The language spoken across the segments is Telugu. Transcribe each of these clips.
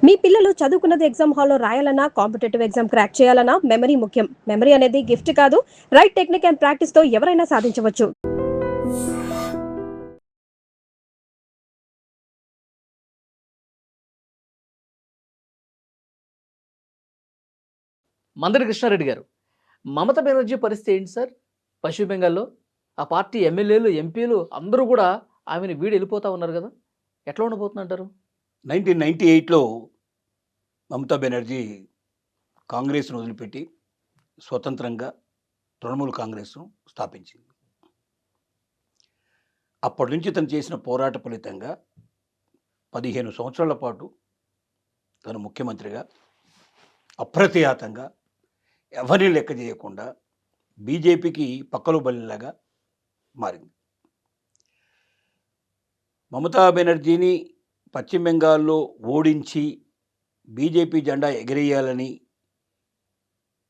మీ పిల్లలు చదువుకున్నది ఎగ్జామ్ హాల్లో రాయాలన్నా, కాంపిటేటివ్ ఎగ్జామ్ క్రాక్ చేయాలన్నా మెమరీ ముఖ్యం. మెమరీ అనేది గిఫ్ట్ కాదు, రైట్ టెక్నిక్ అండ్ ప్రాక్టీస్‌తో ఎవరైనా సాధించవచ్చు. మందడి కృష్ణారెడ్డి గారు. మమతా బెనర్జీ పరిస్థితి ఏంటి సార్? పశ్చిమ బెంగాల్‌లో ఆ పార్టీ ఎమ్మెల్యేలు, ఎంపీలు అందరూ గూడా ఆమెను వీడి ఎళ్ళిపోతా ఉన్నారు గదా! ఎట్లా ఉండబోతుందంటారు? 1998లో మమతా బెనర్జీ కాంగ్రెస్‌ను వదిలిపెట్టి స్వతంత్రంగా తృణమూల్ కాంగ్రెస్‌ను స్థాపించింది. అప్పటి నుంచి తను చేసిన పోరాట ఫలితంగా 15 సంవత్సరాల పాటు తను ముఖ్యమంత్రిగా అప్రతిహతంగా ఎవరిని లెక్క చేయకుండా బీజేపీకి పక్కలో బలిలాగా మారింది. మమతా బెనర్జీని పశ్చిమ బెంగాల్లో ఓడించి బీజేపీ జెండా ఎగరేయాలని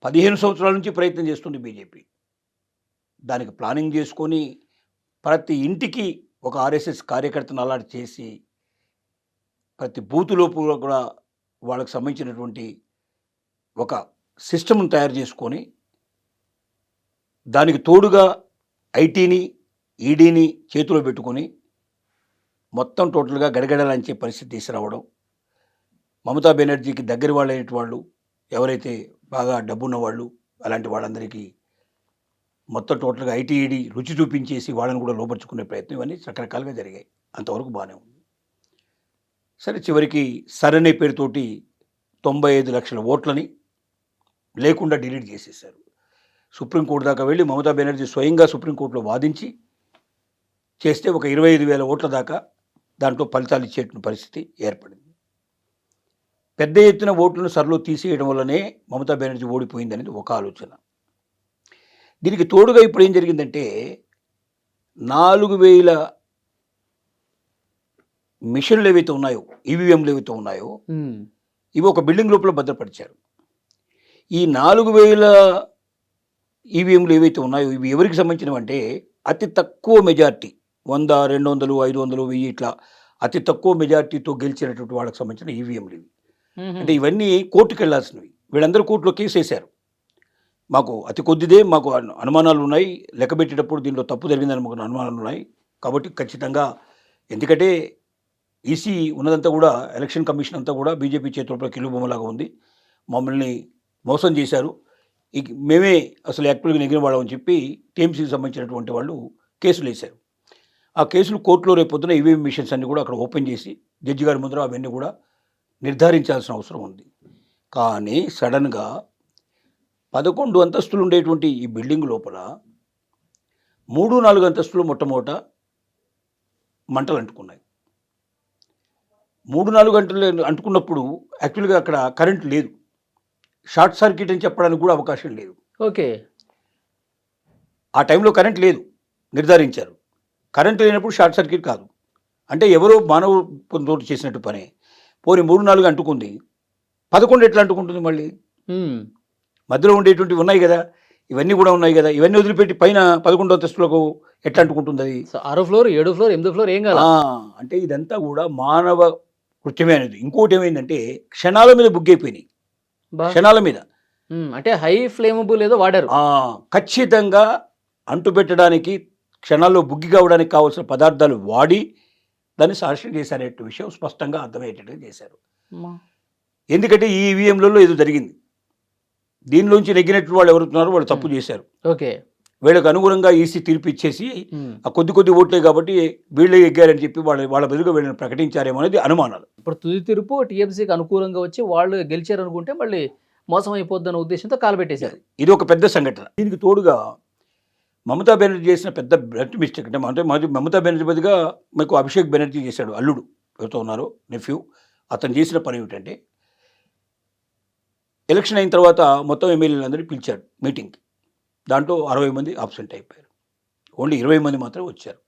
15 సంవత్సరాల నుంచి ప్రయత్నం చేస్తుంది బీజేపీ. దానికి ప్లానింగ్ చేసుకొని ప్రతి ఇంటికి ఒక ఆర్ఎస్ఎస్ కార్యకర్తను అలాట్ చేసి ప్రతి బూతులో కూడా వాళ్ళకి సంబంధించినటువంటి ఒక సిస్టమ్ను తయారు చేసుకొని దానికి తోడుగా ఐటీని ఈడీని చేతిలో పెట్టుకొని మొత్తం టోటల్గా గడగడలాంచే పరిస్థితి తీసుకురావడం, మమతా బెనర్జీకి దగ్గర వాళ్ళైన వాళ్ళు ఎవరైతే బాగా డబ్బున్న వాళ్ళు అలాంటి వాళ్ళందరికీ మొత్తం టోటల్గా ఐటీఈడి రుచి చూపించేసి వాళ్ళని కూడా లోపరుచుకునే ప్రయత్నం ఇవన్నీ రకరకాలుగా జరిగాయి. అంతవరకు బాగానే ఉంది. సరే, చివరికి సరనే పేరుతోటి 95 లక్షల ఓట్లని లేకుండా డిలీట్ చేసేసారు. సుప్రీంకోర్టు దాకా వెళ్ళి మమతా బెనర్జీ స్వయంగా సుప్రీంకోర్టులో వాదించి చేస్తే ఒక 25,000 ఓట్ల దాకా దాంట్లో ఫలితాలు ఇచ్చేటువంటి పరిస్థితి ఏర్పడింది. పెద్ద ఎత్తున ఓట్లను సరలో తీసేయడం వల్లనే మమతా బెనర్జీ ఓడిపోయింది అనేది ఒక ఆలోచన. దీనికి తోడుగా ఇప్పుడు ఏం జరిగిందంటే 4,000 మిషన్లు ఏవైతే ఉన్నాయో, ఈవీఎంలు ఏవైతే ఉన్నాయో ఇవి ఒక బిల్డింగ్ లోపల భద్రపరిచారు. ఈ 4,000 ఈవీఎంలు ఏవైతే ఉన్నాయో ఇవి ఎవరికి సంబంధించినవి అంటే అతి తక్కువ మెజార్టీ 100, 200, 500, 1000 ఇట్లా అతి తక్కువ మెజార్టీతో గెలిచినటువంటి వాళ్ళకి సంబంధించిన ఈవీఎంలు ఇవి. అంటే ఇవన్నీ కోర్టుకు వెళ్లాల్సినవి. వీళ్ళందరూ కోర్టులో కేసు వేశారు. మాకు అతి కొద్దిదే, మాకు అనుమానాలు ఉన్నాయి, లెక్కబెట్టేటప్పుడు దీంట్లో తప్పు జరిగిందని మాకు అనుమానాలు ఉన్నాయి, కాబట్టి ఖచ్చితంగా ఎందుకంటే ఈసీ ఉన్నదంతా కూడా ఎలక్షన్ కమిషన్ అంతా కూడా బీజేపీ చేతుల్లో కిలుబొమ్మలాగా ఉంది, మమ్మల్ని మోసం చేశారు, మేమే అసలు యాక్చువల్గా నెగిన వాళ్ళమని చెప్పి టీఎంసీకి సంబంధించినటువంటి వాళ్ళు కేసులు వేశారు. ఆ కేసులు కోర్టులో రేపొద్దున ఈవీఎం మిషన్స్ అన్నీ కూడా అక్కడ ఓపెన్ చేసి జడ్జి గారి ముందర అవన్నీ కూడా నిర్ధారించాల్సిన అవసరం ఉంది. కానీ సడన్గా 11 అంతస్తులు ఉండేటువంటి ఈ బిల్డింగ్ లోపల 3-4 అంతస్తులు మొట్టమొదట మంటలు అంటుకున్నాయి. 3-4 గంటలు అంటుకున్నప్పుడు యాక్చువల్గా అక్కడ కరెంట్ లేదు, షార్ట్ సర్క్యూట్ అని చెప్పడానికి కూడా అవకాశం లేదు. ఓకే, ఆ టైంలో కరెంట్ లేదు నిర్ధారించారు. కరెంట్ లేనప్పుడు షార్ట్ సర్క్యూట్ కాదు అంటే ఎవరో మానవ తోటి చేసినట్టు పనే. పోనీ 3-4 అంటుకుంది, 11 ఎట్లా అంటుకుంటుంది? మళ్ళీ మధ్యలో ఉండేటువంటి ఉన్నాయి కదా, ఇవన్నీ కూడా ఉన్నాయి కదా, ఇవన్నీ వదిలిపెట్టి పైన 11వ అంతస్తులకు ఎట్లా అంటుకుంటుంది? అది 6వ ఫ్లోర్, 7వ ఫ్లోర్, 8వ ఫ్లోర్ ఏం కాదు. అంటే ఇదంతా కూడా మానవ కృత్యమే అనేది. ఇంకోటి ఏమైందంటే క్షణాల మీద బుగ్గైపోయినాయి, క్షణాల మీద. అంటే హై ఫ్లేమబుల్ ఏదో వాడారు. ఖచ్చితంగా అంటుపెట్టడానికి క్షణాల్లో బుగ్గి కావడానికి కావాల్సిన పదార్థాలు వాడి దాన్ని సాక్ష్యం చేశారనే విషయం స్పష్టంగా అర్థమయ్యేటట్టుగా చేశారు. ఎందుకంటే ఈ ఈవీఎంలలో ఏదో జరిగింది, దీనిలోంచి నెగ్గినట్టు వాళ్ళు ఎవరుతున్నారో వాళ్ళు తప్పు చేశారు. ఓకే, వీళ్ళకు అనుగుణంగా ఈసీ తీర్పు ఇచ్చేసి ఆ కొద్ది ఓట్లే కాబట్టి వీళ్ళే ఎగ్గారని చెప్పి వాళ్ళ బదులుగా వీళ్ళని ప్రకటించారేమో అనేది అనుమానాలు. ఇప్పుడు తుది తీర్పు టీఎంసీకి అనుకూలంగా వచ్చి వాళ్ళు గెలిచారు అనుకుంటే మళ్ళీ మోసం అయిపోద్దన్న ఉద్దేశంతో కాలబెట్టేశారు. ఇది ఒక పెద్ద సంఘటన. దీనికి తోడుగా మమతా బెనర్జీ చేసిన పెద్ద బ్లడ్ మిస్టేక్ అంటే మమతా బెనర్జీ బదులుగా మీకు అభిషేక్ బెనర్జీ చేశాడు, అల్లుడు ఎవరితో ఉన్నారో నెఫ్యూ. అతను చేసిన పని ఏమిటంటే ఎలక్షన్ అయిన తర్వాత మొత్తం ఎమ్మెల్యేలందరినీ పిలిచాడు మీటింగ్కి. దాంట్లో 60 మంది ఆబ్సెంట్ అయిపోయారు, ఓన్లీ 20 మంది మాత్రమే వచ్చారు.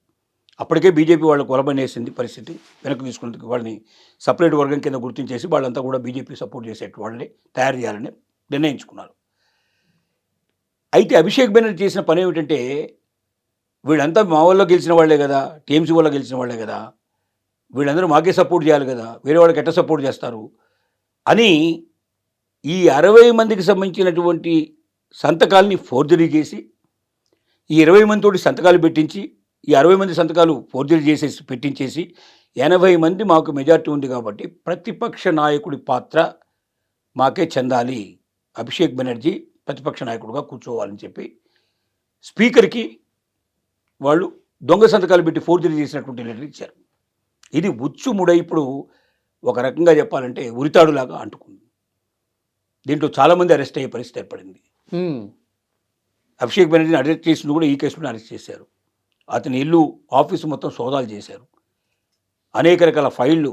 అప్పటికే బీజేపీ వాళ్ళకు కొలబనేసింది పరిస్థితి. వెనక్కి తీసుకున్నందుకు వాళ్ళని సపరేట్ వర్గం కింద గుర్తించేసి వాళ్ళంతా కూడా బీజేపీ సపోర్ట్ చేసేట్టు వాళ్ళని తయారు చేయాలని నిర్ణయించుకున్నారు. అయితే అభిషేక్ బెనర్జీ చేసిన పని ఏమిటంటే వీళ్ళంతా మా వల్ల గెలిచిన వాళ్లే కదా, టీఎంసీ వల్ల గెలిచిన వాళ్లే కదా, వీళ్ళందరూ మాకే సపోర్ట్ చేయాలి కదా, వేరే వాళ్ళకి ఎట్లా సపోర్ట్ చేస్తారు, అని ఈ 60 మందికి సంబంధించినటువంటి సంతకాల్ని ఫోర్జరీ చేసి ఈ 20 మందితోటి సంతకాలు పెట్టించి ఈ 60 మంది సంతకాలు ఫోర్జరీ చేసేసి పెట్టించేసి 80 మంది మాకు మెజార్టీ ఉంది కాబట్టి ప్రతిపక్ష నాయకుడి పాత్ర మాకే చెందాలి, అభిషేక్ బెనర్జీ ప్రతిపక్ష నాయకుడిగా కూర్చోవాలని చెప్పి స్పీకర్కి వాళ్ళు దొంగ సంతకాలు పెట్టి ఫోర్జరీ చేసినటువంటి లెటర్ ఇచ్చారు. ఇది ఉచ్చుముడై ఇప్పుడు ఒక రకంగా చెప్పాలంటే ఉరితాడులాగా అంటుకుంది. దీంట్లో చాలామంది అరెస్ట్ అయ్యే పరిస్థితి ఏర్పడింది. అభిషేక్ బెనర్జీని అరెస్ట్ చేసింది కూడా ఈ కేసులో అరెస్ట్ చేశారు. అతని ఇల్లు ఆఫీసు మొత్తం సోదాలు చేశారు. అనేక రకాల ఫైళ్ళు,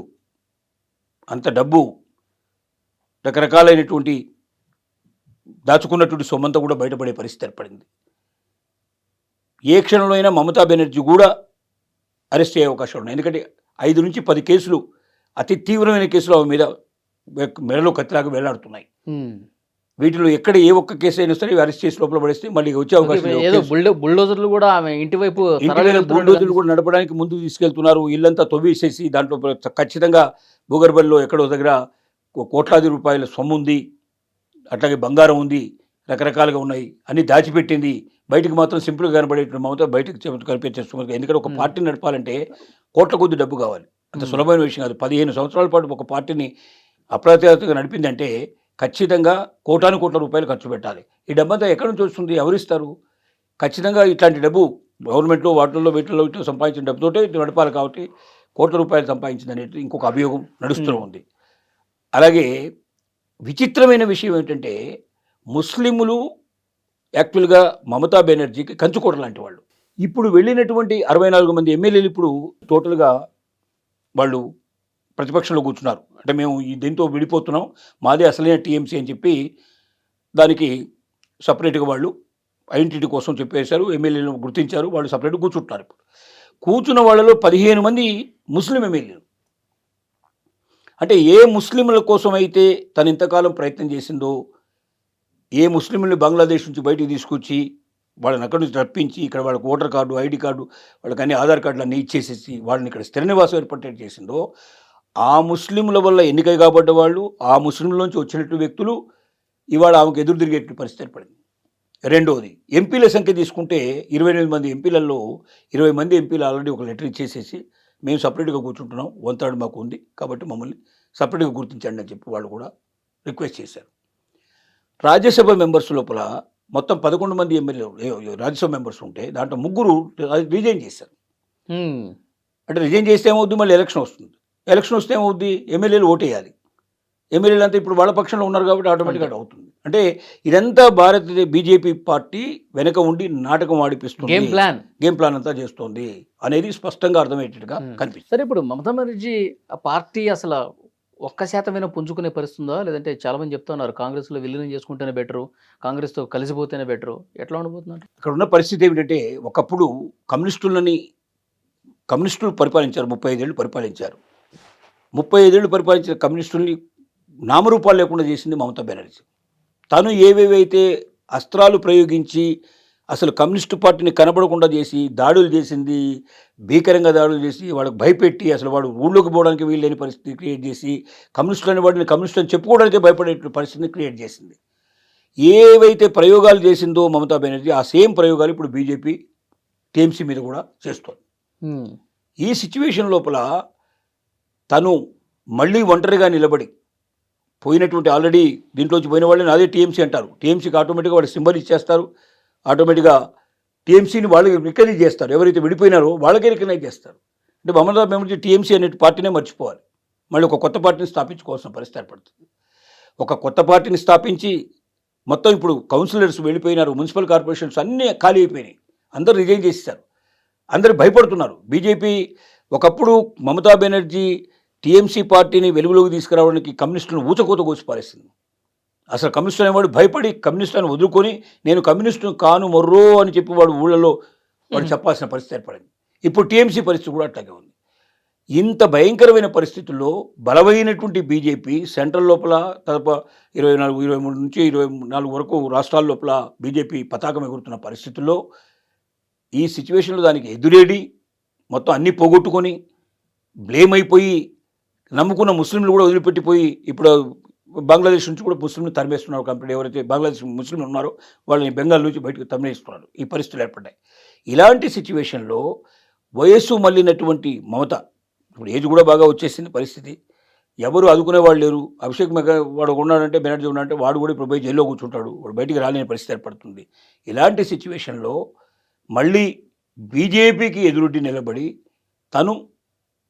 అంత డబ్బు, రకరకాలైనటువంటి దాచుకున్నటువంటి సొమ్మంతా కూడా బయటపడే పరిస్థితి ఏర్పడింది. ఏ క్షణంలో అయినా మమతా బెనర్జీ కూడా అరెస్ట్ అయ్యే అవకాశాలు ఉన్నాయి. ఎందుకంటే 5 నుంచి 10 కేసులు, అతి తీవ్రమైన కేసులు ఆమె మీద మెడలో కత్తిలాగా వేలాడుతున్నాయి. వీటిలో ఎక్కడ ఏ ఒక్క కేసు అయినా సరే అరెస్ట్ చేసి లోపల పడేస్తే మళ్ళీ వచ్చే అవకాశం ఏదో బుల్డోజర్లు కూడా ఆమె ఇంటి వైపు బుల్డోజర్లు కూడా నడపడానికి ముందుకు తీసుకెళ్తున్నారు. ఇల్లంతా తవ్వేసేసి దాంట్లో ఖచ్చితంగా భూగర్భంలో ఎక్కడో దగ్గర కోట్లాది రూపాయల సొమ్ము ఉంది, అట్లాగే బంగారం ఉంది, రకరకాలుగా ఉన్నాయి, అన్ని దాచిపెట్టింది. బయటకు మాత్రం సింపుల్గా కనబడేటువంటి మమత బయటకు కనిపించేస్తుంది. ఎందుకంటే ఒక పార్టీని నడపాలంటే కోట్ల కొద్ది డబ్బు కావాలి, అంత సులభమైన విషయం కాదు. 15 సంవత్సరాల పాటు ఒక పార్టీని అప్రతిహతంగా నడిపిందంటే ఖచ్చితంగా కోటాను కోట్ల రూపాయలు ఖర్చు పెట్టాలి. ఈ డబ్బంతా ఎక్కడి నుంచి వస్తుంది, ఎవరిస్తారు? ఖచ్చితంగా ఇట్లాంటి డబ్బు గవర్నమెంట్లో వాటిల్లో వీటిల్లో సంపాదించిన డబ్బుతోటే నడపాలి. కాబట్టి కోట్ల రూపాయలు సంపాదించింది అనేది ఇంకొక అభియోగం నడుస్తూ ఉంది. అలాగే విచిత్రమైన విషయం ఏంటంటే ముస్లింలు యాక్చువల్గా మమతా బెనర్జీకి కంచుకోట లాంటి వాళ్ళు. ఇప్పుడు వెళ్ళినటువంటి 64 మంది ఎమ్మెల్యేలు ఇప్పుడు టోటల్గా వాళ్ళు ప్రతిపక్షంలో కూర్చున్నారు. అంటే మేము దీంతో విడిపోతున్నాం, మాదే అసలైన టీఎంసీ అని చెప్పి దానికి సపరేట్గా వాళ్ళు ఐడెంటిటీ కోసం చెప్పేశారు. ఎమ్మెల్యేలు గుర్తించారు, వాళ్ళు సపరేట్గా కూర్చుంటున్నారు. ఇప్పుడు కూర్చున్న వాళ్ళలో 15 మంది ముస్లిం ఎమ్మెల్యేలు. అంటే ఏ ముస్లింల కోసం అయితే తను ఇంతకాలం ప్రయత్నం చేసిందో, ఏ ముస్లింని బంగ్లాదేశ్ నుంచి బయటికి తీసుకొచ్చి వాళ్ళని అక్కడి నుంచి రప్పించి ఇక్కడ వాళ్ళకి ఓటర్ కార్డు, ఐడి కార్డు, వాళ్ళకి అన్ని ఆధార్ కార్డులు అన్నీ ఇచ్చేసేసి వాళ్ళని ఇక్కడ స్థిర నివాసం ఏర్పట్టేట్టు చేసిందో, ఆ ముస్లింల వల్ల ఎన్నిక కాబడ్డ వాళ్ళు, ఆ ముస్లింలోంచి వచ్చినట్టు వ్యక్తులు ఇవాళ ఆమెకు ఎదురు తిరిగేటువంటి పరిస్థితి ఏర్పడింది. రెండోది, ఎంపీల సంఖ్య తీసుకుంటే 28 మంది ఎంపీలలో 20 మంది ఎంపీలు ఆల్రెడీ ఒక లెటర్ ఇచ్చేసేసి మేము సపరేట్గా కూర్చుంటున్నాం, 1/3 మాకు ఉంది కాబట్టి మమ్మల్ని సపరేట్గా గుర్తించండి అని చెప్పి వాళ్ళు కూడా రిక్వెస్ట్ చేశారు. రాజ్యసభ మెంబర్స్ లోపల మొత్తం 11 మంది ఎమ్మెల్యేలు రాజ్యసభ మెంబర్స్ ఉంటే దాంట్లో 3 రిజైన్ చేశారు. అంటే రిజైన్ చేస్తే ఏమవుద్ది, మళ్ళీ ఎలక్షన్ వస్తుంది. ఎలక్షన్ వస్తే ఏమవుద్ది, ఎమ్మెల్యేలు ఓటేయాలి. ఎమ్మెల్యేలు అంతా ఇప్పుడు వాళ్ళ పక్షంలో ఉన్నారు కాబట్టి ఆటోమేటిక్గా అవుతుంది. అంటే ఇదంతా బీజేపీ పార్టీ వెనక ఉండి నాటకం ఆడిపిస్తుంది, గేమ్ ప్లాన్ అంతా చేస్తుంది అనేది స్పష్టంగా అర్థమయ్యేట్టుగా కనిపిస్తుంది. సరే, ఇప్పుడు మమతా బెనర్జీ ఆ పార్టీ అసలు 1% పుంజుకునే పరిస్థితుందా? లేదంటే చాలా మంది చెప్తున్నారు కాంగ్రెస్లో విలీనం చేసుకుంటేనే బెటరు, కాంగ్రెస్తో కలిసిపోతేనే బెటరు. ఎట్లా ఉండబోతున్నారు? ఇక్కడ ఉన్న పరిస్థితి ఏమిటంటే ఒకప్పుడు కమ్యూనిస్టులు పరిపాలించారు, 35 ఏళ్ళు పరిపాలించారు. 35 ఏళ్ళు పరిపాలించిన కమ్యూనిస్టుల్ని నామరూపాలు లేకుండా చేసింది మమతా బెనర్జీ. తను ఏవేవైతే అస్త్రాలు ప్రయోగించి అసలు కమ్యూనిస్టు పార్టీని కనబడకుండా చేసి దాడులు చేసింది, భీకరంగా దాడులు చేసి వాళ్ళకి భయపెట్టి అసలు వాడు ఊళ్ళోకి పోవడానికి వీల్లేని పరిస్థితి క్రియేట్ చేసి కమ్యూనిస్టులు అనే వాడిని కమ్యూనిస్టు అని చెప్పుకోవడానికే భయపడే పరిస్థితిని క్రియేట్ చేసింది. ఏవైతే ప్రయోగాలు చేసిందో మమతా బెనర్జీ ఆ సేమ్ ప్రయోగాలు ఇప్పుడు బీజేపీ టీఎంసీ మీద కూడా చేస్తోంది. ఈ సిచ్యువేషన్ లోపల తను మళ్ళీ ఒంటరిగా నిలబడి పోయినటువంటి ఆల్రెడీ దీంట్లోంచి పోయిన వాళ్ళని అదే టీఎంసీ అంటారు. టీఎంసీకి ఆటోమేటిక్గా వాళ్ళు సింబల్ ఇచ్చేస్తారు, ఆటోమేటిక్గా టీఎంసీని వాళ్ళకి రికగ్నైజ్ చేస్తారు. ఎవరైతే విడిపోయినారో వాళ్ళకే రికగ్నైజ్ చేస్తారు. అంటే మమతా బెనర్జీ టీఎంసీ అనే పార్టీనే మర్చిపోవాలి, మళ్ళీ ఒక కొత్త పార్టీని స్థాపించుకోవాల్సిన పరిస్థితి ఏర్పడుతుంది. ఒక కొత్త పార్టీని స్థాపించి మొత్తం ఇప్పుడు కౌన్సిలర్స్ వెళ్ళిపోయినారు, మున్సిపల్ కార్పొరేషన్స్ అన్నీ ఖాళీ అయిపోయినాయి, అందరూ రిజైన్ చేసేసారు, అందరూ భయపడుతున్నారు. బీజేపీ ఒకప్పుడు మమతా బెనర్జీ టీఎంసీ పార్టీని వెలుగులోకి తీసుకురావడానికి కమ్యూనిస్టులను ఊచకోత కోసి పారేసింది. అసలు కమ్యూనిస్టు అనేవాడు భయపడి కమ్యూనిస్టులను వదులుకొని నేను కమ్యూనిస్టు కాను మొర్రో అని చెప్పి వాడు ఊళ్ళలో వాడు చెప్పాల్సిన పరిస్థితి ఏర్పడింది. ఇప్పుడు టీఎంసీ పరిస్థితి కూడా అట్లాగే ఉంది. ఇంత భయంకరమైన పరిస్థితుల్లో బలమైనటువంటి బీజేపీ సెంట్రల్ లోపల తప్ప 24, 23 నుంచి 24 వరకు రాష్ట్రాల లోపల బీజేపీ పతాకం ఎగురుతున్న పరిస్థితుల్లో ఈ సిచ్యువేషన్లో దానికి ఎదురేడి మొత్తం అన్నీ పోగొట్టుకొని బ్లేమ్ అయిపోయి నమ్ముకున్న ముస్లింలు కూడా వదిలిపెట్టిపోయి ఇప్పుడు బంగ్లాదేశ్ నుంచి కూడా ముస్లింలు తరిమేస్తున్నారు. కంప్లీట్ ఎవరైతే బంగ్లాదేశ్ ముస్లింలు ఉన్నారో వాళ్ళని బెంగాల్ నుంచి బయటకు తరిమేస్తున్నారు. ఈ పరిస్థితులు ఏర్పడ్డాయి. ఇలాంటి సిచ్యువేషన్లో వయస్సు మళ్ళినటువంటి మమత, ఇప్పుడు ఏజ్ కూడా బాగా వచ్చేసింది పరిస్థితి, ఎవరు ఆదుకునే వాళ్ళు లేరు. అభిషేక్ వాడు ఉన్నాడంటే, బెనర్జీ ఉన్నాడంటే వాడు కూడా ఇప్పుడు పోయి జైల్లో కూర్చుంటాడు, వాడు బయటికి రాలేని పరిస్థితి ఏర్పడుతుంది. ఇలాంటి సిచ్యువేషన్లో మళ్ళీ బీజేపీకి ఎదురొడ్డి నిలబడి తను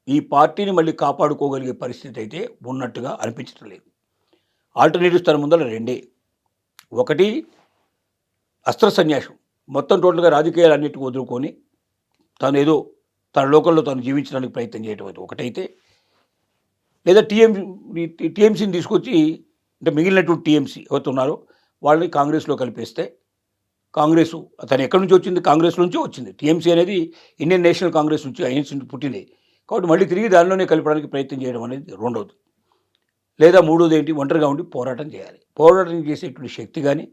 ఈ పార్టీని మళ్ళీ కాపాడుకోగలిగే పరిస్థితి అయితే ఉన్నట్టుగా అనిపించడం లేదు. ఆల్టర్నేటివ్స్ తన ముందర రెండే. ఒకటి అస్త్ర సన్యాసం, మొత్తం టోటల్గా రాజకీయాలన్నిటికీ వదులుకొని తను ఏదో తన లోకల్లో తను జీవించడానికి ప్రయత్నం చేయడం అయితే ఒకటైతే, లేదా టీఎంసీని తీసుకొచ్చి, అంటే మిగిలినటువంటి టీఎంసీ ఎవరు ఉన్నారో వాళ్ళని కాంగ్రెస్లో కలిపేస్తే, కాంగ్రెస్ తను ఎక్కడి నుంచి వచ్చింది, కాంగ్రెస్ నుంచి వచ్చింది. టీఎంసీ అనేది ఇండియన్ నేషనల్ కాంగ్రెస్ నుంచి ఐఎన్సీ నుంచి పుట్టింది కాబట్టి మళ్ళీ తిరిగి దానిలోనే కలపడానికి ప్రయత్నం చేయడం అనేది రెండవది. లేదా మూడోది ఏంటి, ఒంటరిగా ఉండి పోరాటం చేయాలి. పోరాటం చేసేటువంటి శక్తి కానీ,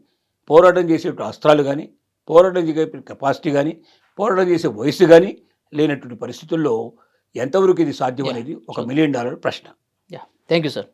పోరాటం చేసేటువంటి అస్త్రాలు కానీ, పోరాటం చేసే కెపాసిటీ కానీ, పోరాటం చేసే వయసు కానీ లేనటువంటి పరిస్థితుల్లో ఎంతవరకు ఇది సాధ్యం అనేది ఒక $1 మిలియన్ ప్రశ్న. Thank you sir.